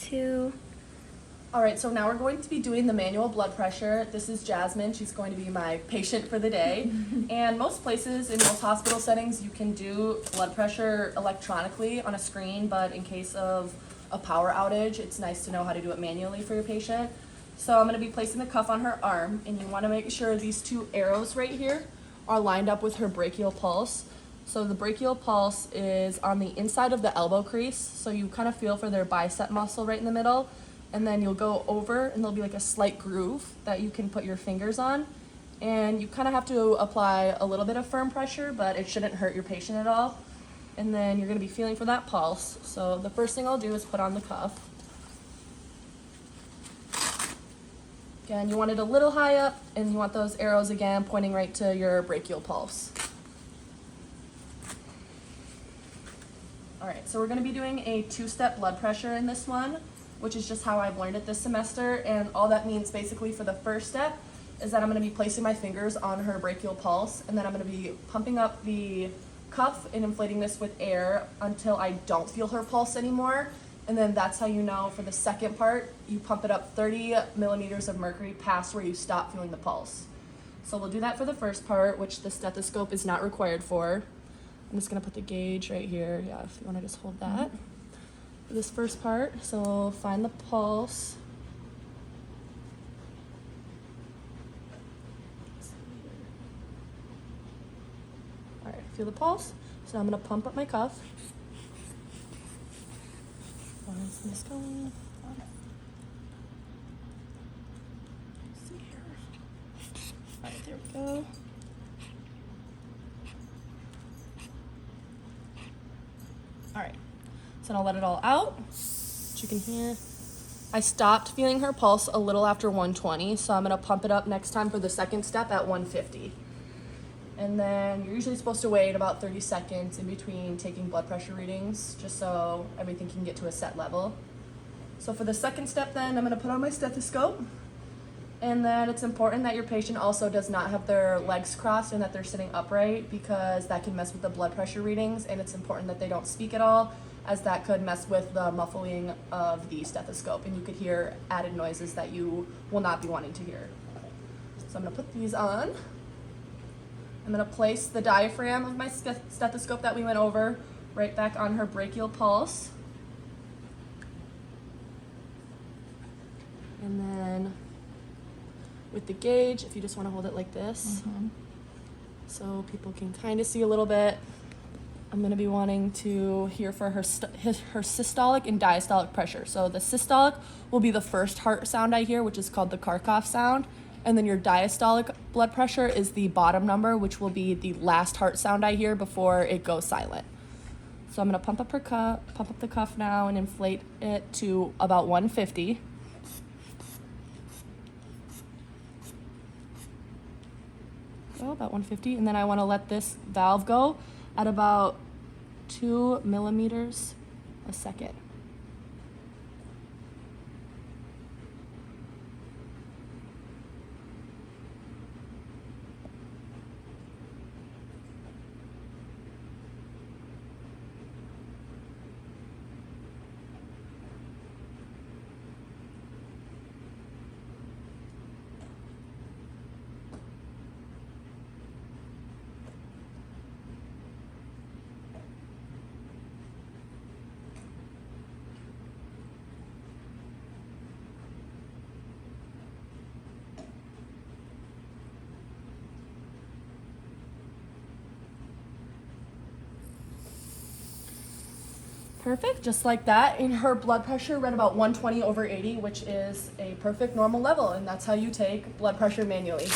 2. All right, so now we're going to be doing the manual blood pressure. This is Jasmine. She's going to be my patient for the day. And most places, in most hospital settings, you can do blood pressure electronically on a screen, but in case of a power outage, it's nice to know how to do it manually for your patient. So I'm gonna be placing the cuff on her arm, and you wanna make sure these two arrows right here are lined up with her brachial pulse. So the brachial pulse is on the inside of the elbow crease, so you kind of feel for their bicep muscle right in the middle, and then you'll go over and there'll be like a slight groove that you can put your fingers on, and you kind of have to apply a little bit of firm pressure, but it shouldn't hurt your patient at all. And then you're going to be feeling for that pulse. So the first thing I'll do is put on the cuff. Again, you want it a little high up, and you want those arrows again pointing right to your brachial pulse. All right, so we're going to be doing a 2-step blood pressure in this one, which is just how I've learned it this semester. And all that means basically for the first step is that I'm going to be placing my fingers on her brachial pulse, and then I'm going to be pumping up the cuff and inflating this with air until I don't feel her pulse anymore. And then that's how you know for the second part, you pump it up 30 millimeters of mercury past where you stop feeling the pulse. So we'll do that for the first part, which the stethoscope is not required for. I'm just going to put the gauge right here. Yeah, if you want to just hold that. For this first part, so we'll find the pulse. All right, feel the pulse. So I'm gonna pump up my cuff. Where's this going? Let's see here. All right, there we go. All right. So I'll let it all out, which you can hear. I stopped feeling her pulse a little after 120, so I'm gonna pump it up next time for the second step at 150. And then you're usually supposed to wait about 30 seconds in between taking blood pressure readings, just so everything can get to a set level. So for the second step then, I'm gonna put on my stethoscope. And then it's important that your patient also does not have their legs crossed and that they're sitting upright, because that can mess with the blood pressure readings, and it's important that they don't speak at all, as that could mess with the muffling of the stethoscope, and you could hear added noises that you will not be wanting to hear. So I'm gonna put these on. I'm gonna place the diaphragm of my stethoscope that we went over right back on her brachial pulse. And then with the gauge, if you just wanna hold it like this, so people can kind of see a little bit, I'm going to be wanting to hear for her systolic and diastolic pressure. So the systolic will be the first heart sound I hear, which is called the Kharkov sound. And then your diastolic blood pressure is the bottom number, which will be the last heart sound I hear before it goes silent. So I'm going to pump up the cuff now and inflate it to about 150. So about 150. And then I want to let this valve go at about 2 millimeters a second. Perfect, just like that. And her blood pressure read about 120/80, which is a perfect normal level, and that's how you take blood pressure manually.